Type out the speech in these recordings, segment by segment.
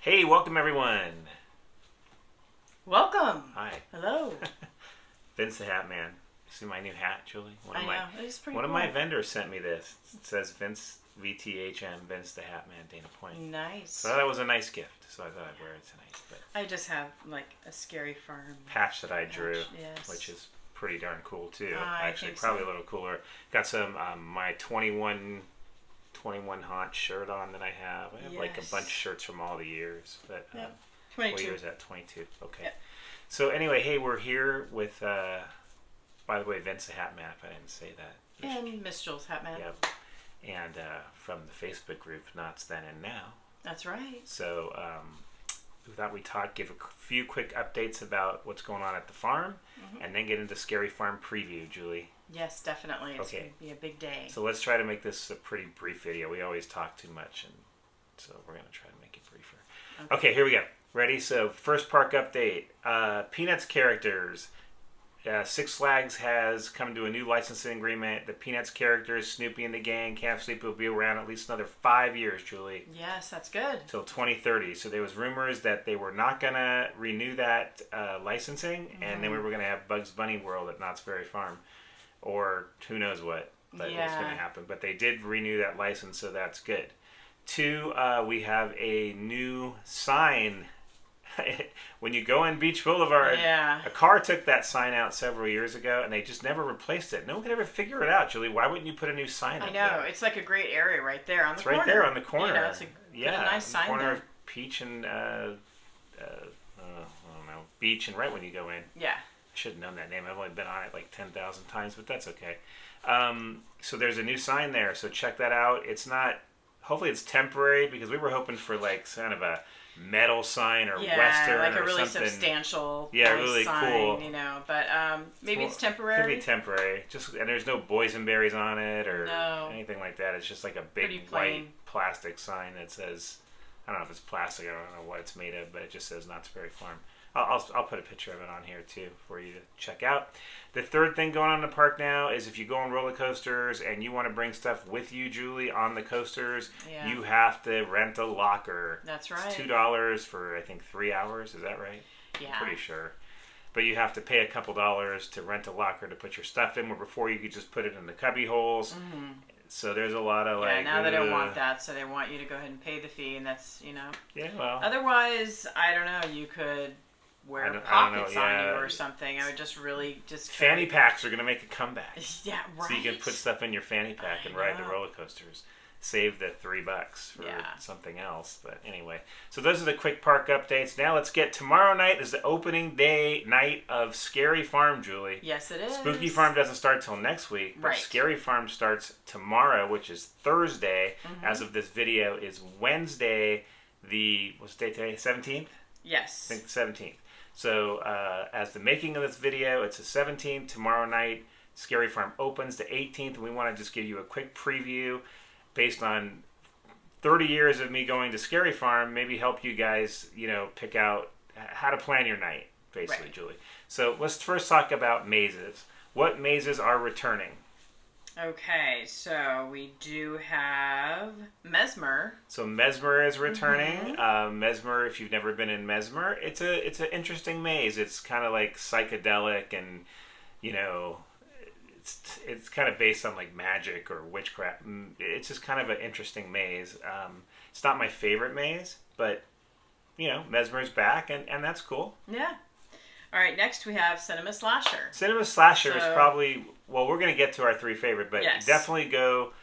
Hey, welcome everyone. Welcome. Hi. Hello. Vince the Hat Man. See my new hat, Julie? I know. It's pretty One cool. of my vendors sent me this. It says Vince VTHM, Vince the Hat Man, Dana Point. Nice. So that was a nice gift, so I thought I'd wear it tonight. But I just have like a Scary Farm patch that I drew, yes. which is pretty darn cool too. I Actually, think probably so. a little cooler. Got some my 21 Haunt shirt on that I have. I have like a bunch of shirts from all the years, but Yep. what 22. year is that? 22. Okay. Yep. So anyway, hey, we're here with, by the way, Vince the Hat Man, if I didn't say that. And Miss Jules Hatman. Yep. And from the Facebook group, Knott's Then and Now. That's right. So we thought we'd give a few quick updates about what's going on at the farm, and then get into Scary Farm preview, Julie. Yes, definitely. It's Okay. going to be a big day. So let's try to make this a pretty brief video. We always talk too much, and so we're going to try to make it briefer. Okay, here we go. Ready? So first park update. Peanuts characters. Six Flags has come to a new licensing agreement. The Peanuts characters, Snoopy and the gang, Camp Sleep will be around at least another 5 years, Julie. Yes, that's good. Till 2030. So there was rumors that they were not going to renew that licensing, and then we were going to have Bugs Bunny World at Knott's Berry Farm. Or who knows what that was going to happen. But they did renew that license, so that's good. 2, we have a new sign. When you go in Beach Boulevard, a car took that sign out several years ago, and they just never replaced it. No one could ever figure it out, Julie. Why wouldn't you put a new sign up I know. there? It's like a great area right there on the corner. It's right there on the corner. You know, it's a nice sign corner there. of Peach and, I don't know, Beach, and right when you go in. Yeah. I should have known that name. I've only been on it like 10,000 times, but that's okay. So there's a new sign there, so check that out. It's not, hopefully it's temporary, because we were hoping for like kind of a metal sign or Western like a or really something. substantial really sign, cool. You know, but maybe it's temporary. Could be temporary. And there's no boysenberries on it or anything like that. It's just like a big white plastic sign that says, I don't know if it's plastic, I don't know what it's made of, but it just says Knott's Berry Farm. I'll put a picture of it on here too for you to check out. The third thing going on in the park now is if you go on roller coasters and you want to bring stuff with you, Julie, on the coasters, you have to rent a locker. That's right. It's $2 for, I think, 3 hours. Is that right? Yeah. I'm pretty sure. But you have to pay a couple dollars to rent a locker to put your stuff in, where before you could just put it in the cubby holes. Mm-hmm. So there's a lot of now they don't want that, so they want you to go ahead and pay the fee, and that's, Yeah, well. Otherwise, I don't know, you could wear pockets on you or something. I would just fanny packs are going to make a comeback. Yeah, right. So you can put stuff in your fanny pack and ride the roller coasters. save the $3 for something else. But anyway, so those are the quick park updates. Now let's get, tomorrow night is the opening day night of Scary Farm, Julie. Yes, it is. Spooky Farm doesn't start till next week, but Scary Farm starts tomorrow, which is Thursday. As of this video is Wednesday, what's the date today? 17th? Yes. I think the 17th. So as the making of this video, it's the 17th. Tomorrow night, Scary Farm opens the 18th. And we want to just give you a quick preview based on 30 years of me going to Scary Farm, maybe help you guys, pick out how to plan your night, basically, Julie. So let's first talk about mazes. What mazes are returning? Okay, so we do have Mesmer. So Mesmer is returning. Mesmer, if you've never been in Mesmer, it's an interesting maze. It's kind of like psychedelic, and it's kind of based on like magic or witchcraft. It's just kind of an interesting maze. It's not my favorite maze, but Mesmer's back, and that's cool. Yeah. All right, next we have Cinema Slasher. Cinema Slasher is probably, well, we're going to get to our 3 favorite, but definitely go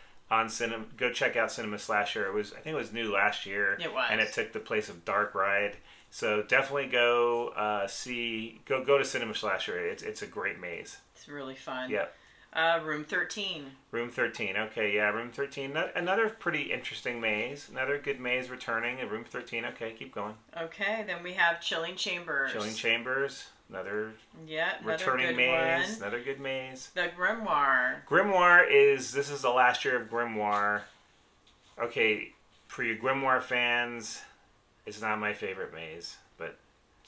check out Cinema Slasher. I think it was new last year. It was. And it took the place of Dark Ride. So definitely go go to Cinema Slasher. It's a great maze. It's really fun. Yep. Room 13. Room 13. Okay, yeah, Room 13. Another pretty interesting maze. Another good maze returning in Room 13. Okay, keep going. Okay, then we have Chilling Chambers. Chilling Chambers. Another returning good maze. One. Another good maze. The Grimoire. This is the last year of Grimoire. Okay, for you Grimoire fans, it's not my favorite maze, but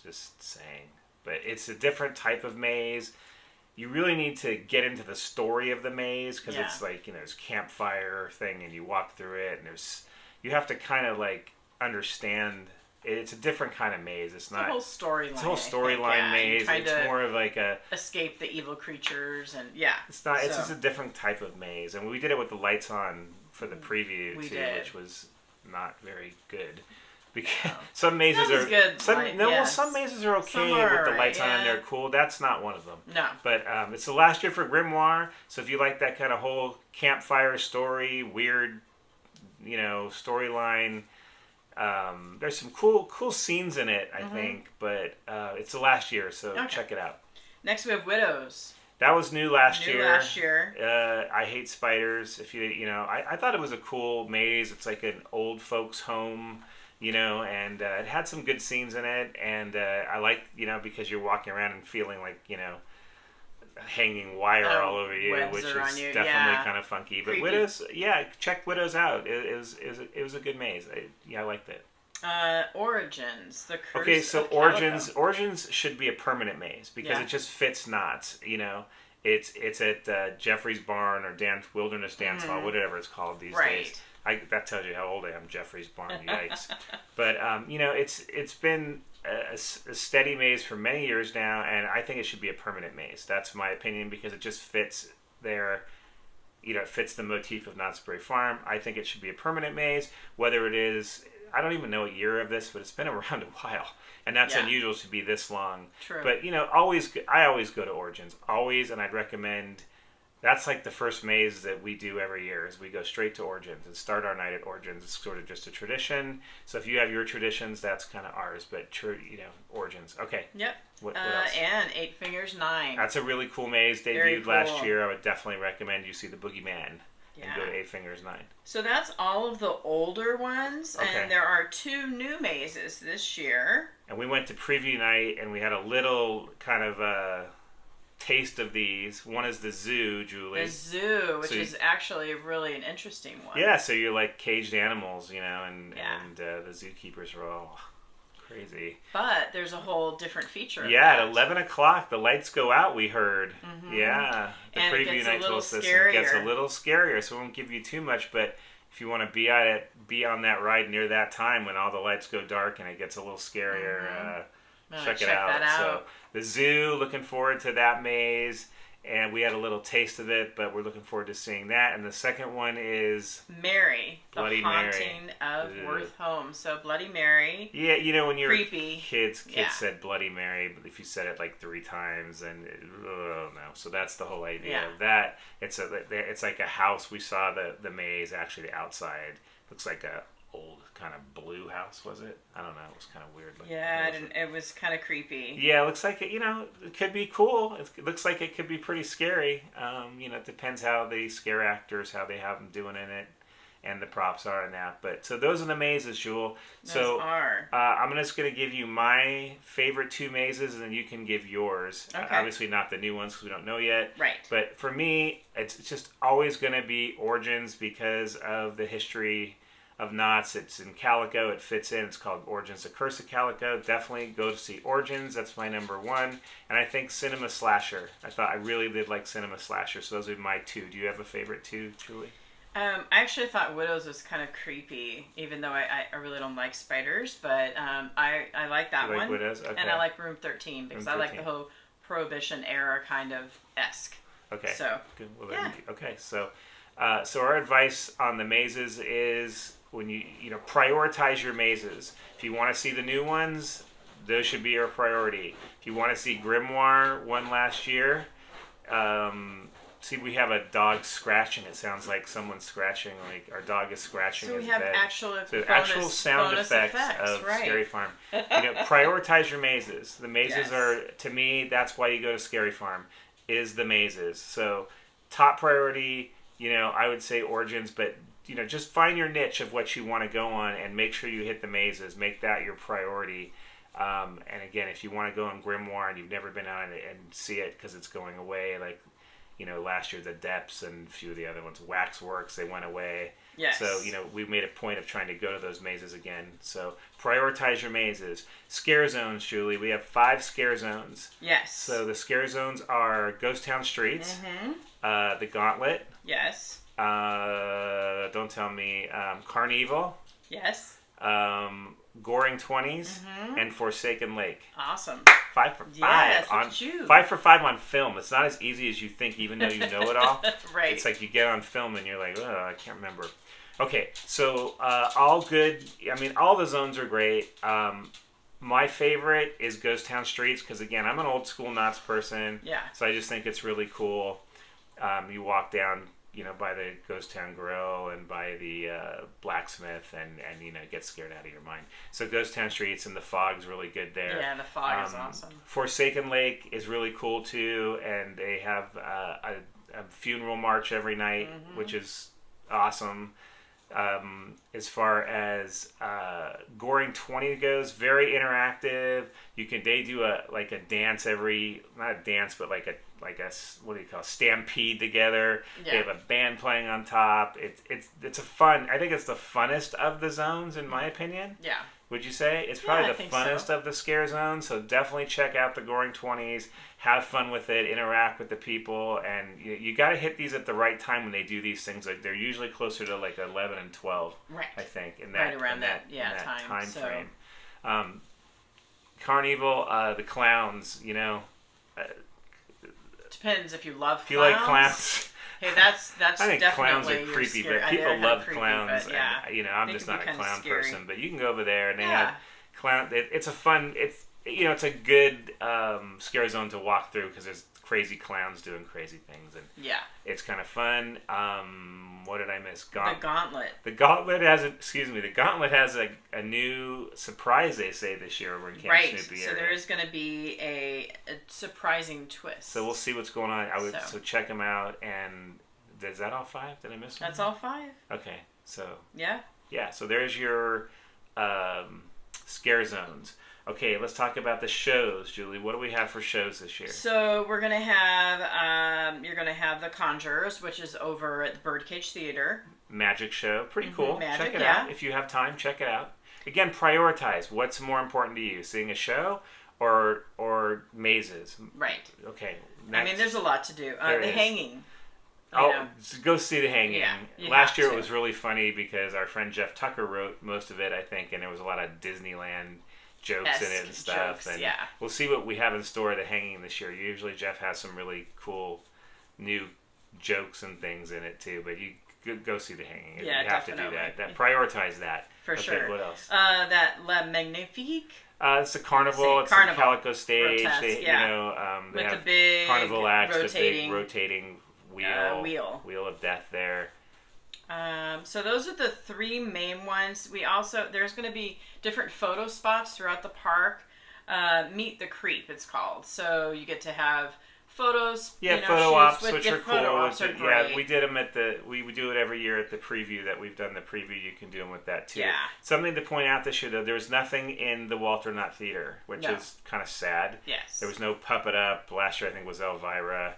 just saying. But it's a different type of maze. You really need to get into the story of the maze, because it's like, there's campfire thing and you walk through it, and you have to kind of like understand. It's a different kind of maze. It's not a whole storyline. It's a whole storyline maze. It's more of like a escape the evil creatures, and It's not. It's just a different type of maze, and we did it with the lights on for the preview which was not very good. Because some mazes are good. Some mazes are okay with the lights on and they're cool. That's not one of them. No. But it's the last year for Grimoire, so if you like that kind of whole campfire story, weird, storyline. There's some cool scenes in it, I think, but it's the last year, so check it out. Next we have Widows. That was new last year. Last year. I hate spiders. I thought it was a cool maze. It's like an old folks' home, and it had some good scenes in it, and I like, because you're walking around and feeling like, hanging wire all over you, which is definitely kind of funky. But creepy. Widows, check Widows out. It was a good maze. I liked it. Origins, the curse. Okay, so of Origins should be a permanent maze because it just fits Knott's. It's at Jeffrey's Barn or Wilderness Dance Hall, whatever it's called these days. That tells you how old I am. Jeffrey's Barn, yikes. But it's been a steady maze for many years now, and I think it should be a permanent maze. That's my opinion, because it just fits there. It fits the motif of Knott's Berry Farm. I think it should be a permanent maze. Whether it is, I don't even know what year of this, but it's been around a while, and that's unusual to be this long. True. But I always go to Origins, always, and I'd recommend. That's like the first maze that we do every year, is we go straight to Origins and start our night at Origins. It's sort of just a tradition. So if you have your traditions, that's kind of ours. But Origins. Okay. Yep. What else? And 8 Fingers 9. That's a really cool maze. Debuted last year. I would definitely recommend you see the Boogeyman and go to 8 Fingers 9. So that's all of the older ones, and there are 2 new mazes this year. And we went to preview night, and we had a little kind of taste of these. One is the zoo, Julie. The zoo, which is actually really an interesting one. Yeah, so you're like caged animals, and the zookeepers are all crazy. But there's a whole different feature. At 11 o'clock, the lights go out, we heard. Yeah, the and preview night told us this. It gets a little scarier, so we won't give you too much, but if you want to be on that ride near that time when all the lights go dark and it gets a little scarier, check it out. So the zoo, looking forward to that maze. and we had a little taste of it, but we're looking forward to seeing that. And the second one is Mary, Bloody the haunting of Worth Home. So Bloody Mary. Yeah, you know, when you're creepy. Kids said Bloody Mary, but if you said it like 3 times, and oh no. So that's the whole idea of that. It's like a house. We saw the maze, actually the outside looks like a old kind of blue house, was it? I don't know. It was kind of weird. Yeah, it was kind of creepy. Yeah, it looks like it. You know, it could be cool. It looks like it could be pretty scary. You know, it depends how the scare actors, how they have them doing in it, and the props are in that. But so those are the mazes, Jewel. Those are. I'm just going to give you my favorite 2 mazes, and then you can give yours. Okay. Obviously not the new ones because we don't know yet. Right. But for me, it's just always going to be Origins because of the history of Knott's. It's in Calico. It fits in. It's called Origins: The Curse of Calico. Definitely go to see Origins. That's my number 1. And I think Cinema Slasher. I really did like Cinema Slasher. So those are my 2. Do you have a favorite 2, Julie? I actually thought Widows was kind of creepy, even though I really don't like spiders. But I like that one. Widows? Okay. And I like Room 13 because I like the whole Prohibition era kind of esque. Okay. So good. Well, okay. So our advice on the mazes is when you prioritize your mazes. If you want to see the new ones, those should be your priority. If you want to see Grimoire one last year, see, we have a dog scratching. It sounds like someone's scratching. Like our dog is scratching. So we have bed. actual sound effects of right. Scary Farm. Prioritize your mazes. The mazes are, to me, that's why you go to Scary Farm, is the mazes. So top priority, I would say Origins, but just find your niche of what you want to go on and make sure you hit the mazes. Make that your priority. And again, if you want to go on Grimoire and you've never been on it and see it because it's going away, like last year the Depths and a few of the other ones, Waxworks, they went away. Yes. So we made a point of trying to go to those mazes again. So prioritize your mazes. Scare zones, Julie. We have 5 scare zones. Yes. So the scare zones are Ghost Town Streets, the Gauntlet. Yes. Don't tell me. Carnival. Yes. Goring 20s and Forsaken Lake. Awesome. 5 for 5 yes, on 5 for 5 on film. It's not as easy as you think, even though you know it all. Right. It's like you get on film and you're like, oh, I can't remember. Okay, so all good. I mean, all the zones are great. My favorite is Ghost Town Streets because, again, I'm an old school Knott's person. Yeah. So I just think it's really cool. You walk down, by the Ghost Town Grill and by the blacksmith and get scared out of your mind. So Ghost Town Streets and the fog's really good there. Yeah, the fog is awesome. Forsaken Lake is really cool too, and they have a funeral march every night, which is awesome. As far as Goring 20 goes, very interactive. They do a dance not a dance, but like a what do you call it, stampede together. Yeah. They have a band playing on top. It's a fun. I think it's the funnest of the zones in my opinion. Yeah. Would you say it's probably the funnest of the scare zones? So definitely check out the Goring 20s. Have fun with it. Interact with the people, and you got to hit these at the right time when they do these things. Like they're usually closer to 11 and 12. Right. I think in that time so. frame. Carnival, the clowns. Depends if you love clowns. If you like clowns. Hey, that's I think definitely clowns are creepy, but people love clowns. But, yeah. And, I'm just not a clown scary. person, but you can go over there and they have clown. It's a fun. It's a good scare zone to walk through because there's crazy clowns doing crazy things, and it's kind of fun. What did I miss? The Gauntlet. The Gauntlet has a new surprise, they say, this year over in Camp Snoopy area. So there is going to be a surprising twist. So we'll see what's going on. So check them out. And is that all 5? Did I miss one? That's all 5. Okay, so yeah. So there's your scare zones. Okay, let's talk about the shows, Julie. What do we have for shows this year? So we're gonna have you're gonna have The Conjurers, which is over at the Birdcage Theater. Magic show, pretty cool. Magic, check it out if you have time. Check it out. Again, prioritize. What's more important to you, seeing a show or mazes? Right. Okay. Next. I mean, there's a lot to do. The Hanging. Go see The Hanging. Yeah, Last year it was really funny because our friend Jeff Tucker wrote most of it, I think, and there was a lot of Disneyland jokes in it and stuff. And we'll see what we have in store at The Hanging this year. Usually Jeff has some really cool new jokes and things in it too. But you go see The Hanging. Yeah, you have definitely. to do that. Prioritize that. For sure. What else? That La Magnifique. It's a carnival. It's a Calico stage. Grotesque, they, yeah. you know, they With have the big carnival acts, rotating, the big rotating wheel of death there. So those are the three main ones. There's going to be different photo spots throughout the park. Meet the Creep, it's called. So you get to have photos. Photo ops, which are cool. Yeah, we did them we do it every year at the preview that we've done the preview. You can do them with that too. Yeah. Something to point out this year though, there's nothing in the Walter Knott Theater, which is kind of sad. Yes. There was no Puppet Up. Last year I think was Elvira.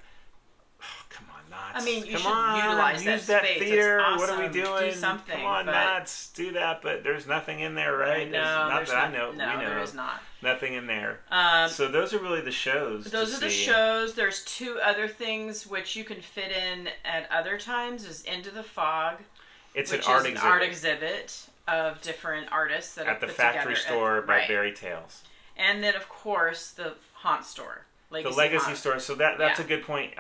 Oh, come on, Knott. I mean, you should utilize use that space. Theater. It's awesome. What are we doing? Do something. Come on, Knott, do that. But there's nothing in there, right? I know. No, there is not. Nothing in there. So those are really the shows. Those are the shows. There's two other things which you can fit in at other times. Is Into the Fog. It's which an art is exhibit. An art exhibit of different artists that at are the put Factory together Store by Barry Tales. And then, of course, the Haunt Store. The Legacy Store. So that's a good point.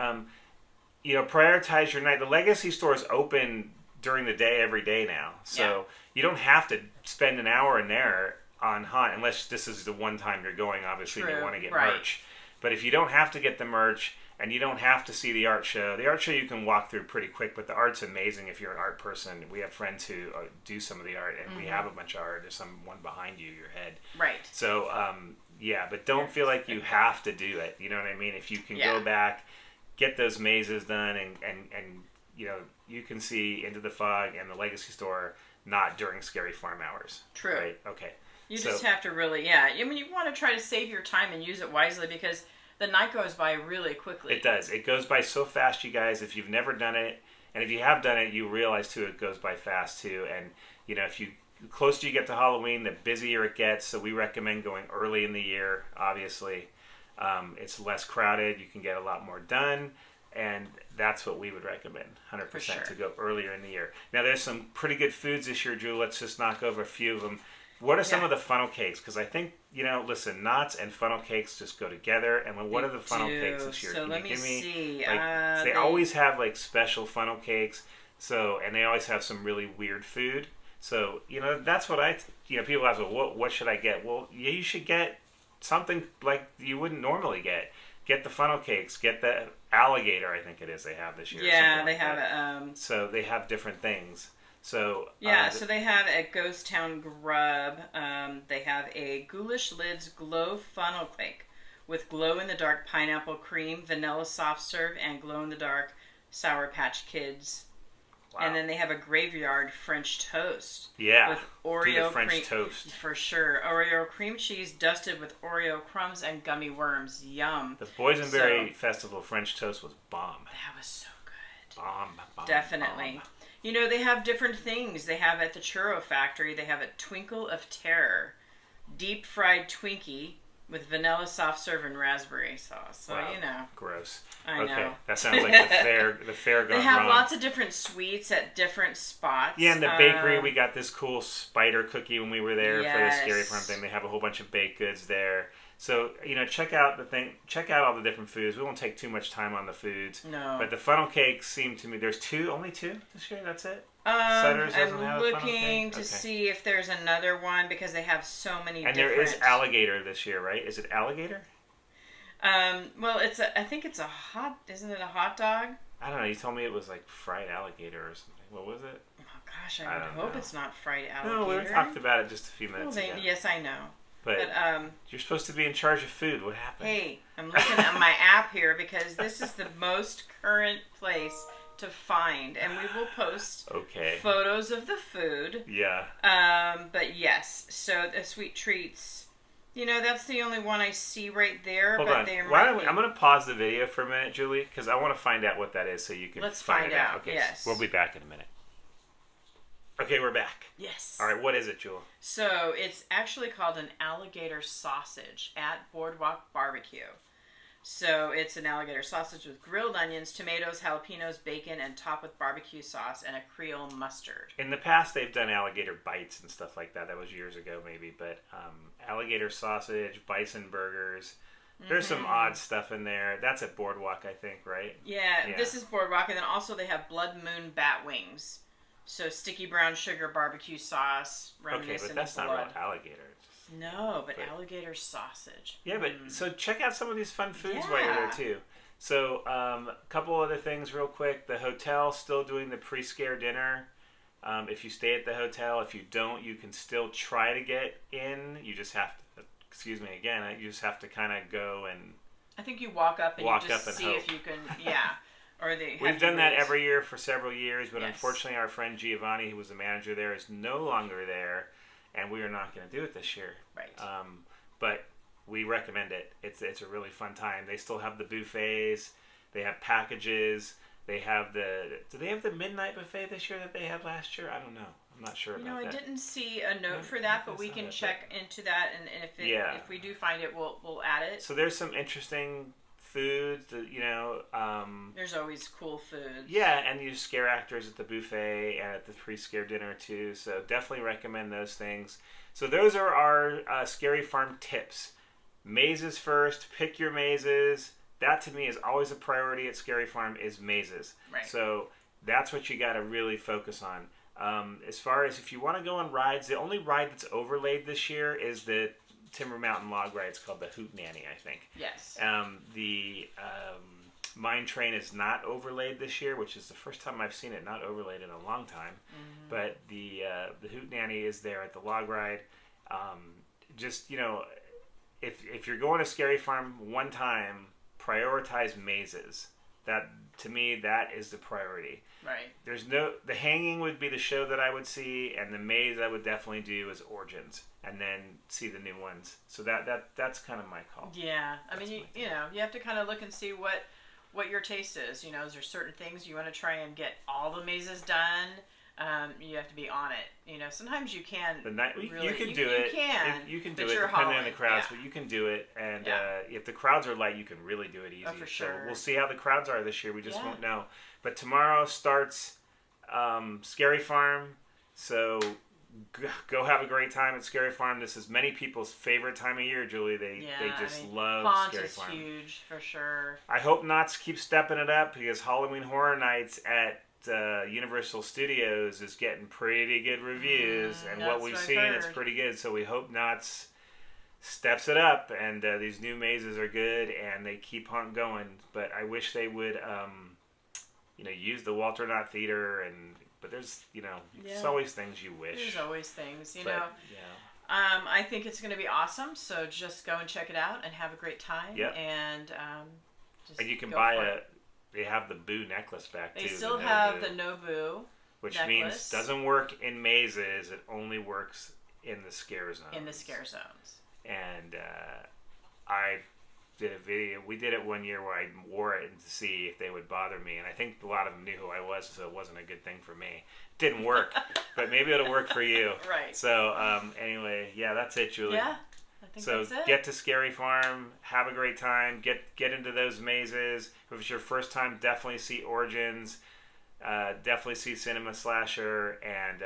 Prioritize your night. The Legacy Store is open during the day every day now. So you don't have to spend an hour in there on Haunt unless this is the one time you're going. Obviously, you want to get merch. But if you don't have to get the merch and you don't have to see the art show you can walk through pretty quick. But the art's amazing if you're an art person. We have friends who do some of the art, and we have a bunch of art. There's one behind you, your head. Right. So, but don't feel like you have to do it. You know what I mean? If you can go back, get those mazes done, and you can see Into the Fog and the Legacy Store not during Scary Farm hours. True. Right? Okay. You just have to really, I mean, you want to try to save your time and use it wisely because the night goes by really quickly. It does. It goes by so fast, you guys. If you've never done it, and if you have done it, you realize too it goes by fast too. And if the closer you get to Halloween, the busier it gets. So we recommend going early in the year. Obviously, it's less crowded. You can get a lot more done. And that's what we would recommend, 100%, to go earlier in the year. Now, there's some pretty good foods this year, Drew. Let's just knock over a few of them. What are some of the funnel cakes? Because I think, listen, Knott's and funnel cakes just go together. And what are the funnel cakes this year? So let me see. They always have, special funnel cakes. So, and they always have some really weird food. So, that's what people ask, well, what should I get? Well, you should get something like you wouldn't normally get. Get the funnel cakes. Get the alligator, I think it is, they have this year. Yeah, they have it. So they have different things. So so they have a Ghost Town Grub. They have a Ghoulish Lids Glow Funnel Cake with glow-in-the-dark pineapple cream, vanilla soft serve, and glow-in-the-dark Sour Patch Kids. Wow. And then they have a Graveyard French Toast. Yeah, with Oreo French toast. For sure. Oreo cream cheese dusted with Oreo crumbs and gummy worms. Yum. The Boysenberry Festival French toast was bomb. That was so good. Bomb. Definitely. Bomb. They have different things. They have at the Churro Factory, they have a Twinkle of Terror. Deep fried Twinkie with vanilla soft serve and raspberry sauce. So, Gross. I know. That sounds like the fair gone They have wrong. lots of different sweets at different spots. Yeah, in the bakery, we got this cool spider cookie when we were there for the Scary Farm thing. They have a whole bunch of baked goods there. So, check out all the different foods. We won't take too much time on the foods. No. But the funnel cakes seem to me, there's only two this year? That's it? I'm looking to see if there's another one because they have so many different... And there is alligator this year, right? Is it alligator? Well, I think it's isn't it a hot dog? I don't know. You told me it was like fried alligator or something. What was it? Oh, gosh, I would hope it's not fried alligator. No, we talked about it just a few minutes ago. Yes, I know. But you're supposed to be in charge of food. What happened? Hey, I'm looking at my app here because this is the most current place to find, and we will post photos of the food. Yeah. But yes, so the sweet treats. That's the only one I see right there. Hold but on. I'm going to pause the video for a minute, Julie, because I want to find out what that is so you can find it out. Okay, yes. We'll be back in a minute. Okay, we're back. Yes. All right, what is it, Jewel? So it's actually called an alligator sausage at Boardwalk Barbecue. So it's an alligator sausage with grilled onions, tomatoes, jalapenos, bacon, and topped with barbecue sauce and a Creole mustard. In the past, they've done alligator bites and stuff like that. That was years ago, maybe. But alligator sausage, bison burgers, There's some odd stuff in there. That's at Boardwalk, I think, right? Yeah, this is Boardwalk, and then also they have Blood Moon bat wings. So sticky brown sugar barbecue sauce, reminiscent but that's of not blood. real alligator. No, but alligator sausage. Yeah, but so check out some of these fun foods while you're there too. So a couple other things real quick. The hotel still doing the pre-scare dinner. If you stay at the hotel, if you don't, you can still try to get in. You just have to, excuse me again, you just have to kind of go and... I think you walk up and you just see hope. if you can, or they have We've done wait. that every year for several years, but unfortunately our friend Giovanni, who was the manager there, is no longer there, and we are not going to do it this year. Right. But we recommend it. It's a really fun time. They still have the buffets. They have packages. They have do they have the midnight buffet this year that they had last year? I don't know. I'm not sure about that. I didn't see a note for that, but we can check into that, and if we do find it, we'll add it. So there's some interesting foods that, there's always cool foods. Yeah, and you scare actors at the buffet and at the pre-scare dinner too. So definitely recommend those things. So those are our Scary Farm tips. Mazes first. Pick your mazes. That to me is always a priority at Scary Farm is mazes. Right. So that's what you got to really focus on. As far as if you want to go on rides, the only ride that's overlaid this year is the Timber Mountain log ride. It's called the Hoot Nanny, I think. Yes. The Mine Train is not overlaid this year, which is the first time I've seen it not overlaid in a long time. Mm-hmm. But the Hoot Nanny is there at the log ride. If you're going to Scary Farm one time, prioritize mazes. That to me, that is the priority. Right. The hanging would be the show that I would see, and the maze I would definitely do is Origins, and then see the new ones. So that's kind of my call. Yeah, I mean, you have to kind of look and see what your taste is. Is there certain things you want to try and get all the mazes done? You have to be on it. Sometimes you can. You can do it. You can do it depending on the crowds, but you can do it. And if the crowds are light, you can really do it easy. Oh, for sure. So we'll see how the crowds are this year. We just won't know. But tomorrow starts Scary Farm. So go have a great time at Scary Farm. This is many people's favorite time of year, Julie. They just love Scary Farm. Haunt is huge for sure. I hope Knott's keeps stepping it up because Halloween Horror Nights at Universal Studios is getting pretty good reviews, and what we've seen is pretty good. So we hope Knott's steps it up, and these new mazes are good, and they keep on going. But I wish they would, use the Walter Knott Theater, but there's, there's always things you wish. There's always things, I think it's going to be awesome. So just go and check it out and have a great time. Yep. And you can buy They have the Boo necklace back too. They still have the Nobu, which necklace. Means doesn't work in mazes. It only works in the scare zones. In the scare zones. And I did a video. We did it one year where I wore it to see if they would bother me, and I think a lot of them knew who I was, so it wasn't a good thing for me. It didn't work, but maybe it'll work for you. Right. So anyway, that's it, Julie. Yeah. I think that's it. Get to Scary Farm, have a great time, get into those mazes. If it's your first time, definitely see Origins, definitely see Cinema Slasher, and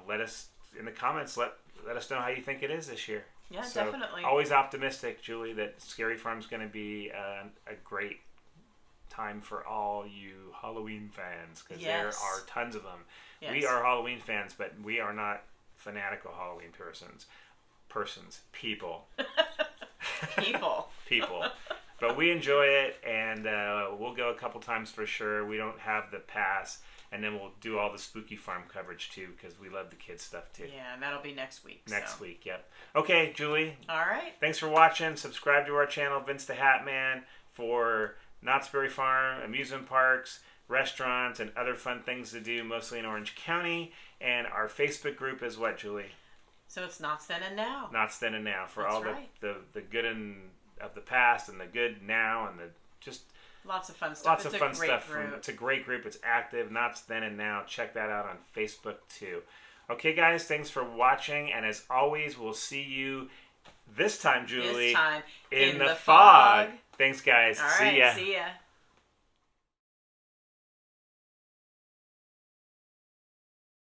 let us in the comments let us know how you think it is this year. Yeah, definitely. Always optimistic, Julie, that Scary Farm's going to be a great time for all you Halloween fans, because there are tons of them. Yes. We are Halloween fans, but we are not fanatical Halloween people. People. But we enjoy it, and we'll go a couple times for sure. We don't have the pass, and then we'll do all the Spooky Farm coverage too, because we love the kids stuff too. Yeah, and that'll be next week. Next week, yep. Okay, Julie. All right. Thanks for watching. Subscribe to our channel, Vince the Hat Man, for Knott's Berry Farm, amusement parks, restaurants, and other fun things to do, mostly in Orange County. And our Facebook group is what, Julie? So it's Knott's Then and Now. Knott's Then and Now for That's all right. the good of the past and the good now and the just lots of fun stuff. Lots of fun stuff. It's a great group. It's active. Knott's Then and Now. Check that out on Facebook too. Okay, guys. Thanks for watching, and as always, we'll see you this time, Julie. This time in the fog. Thanks, guys. All right, see ya. See ya.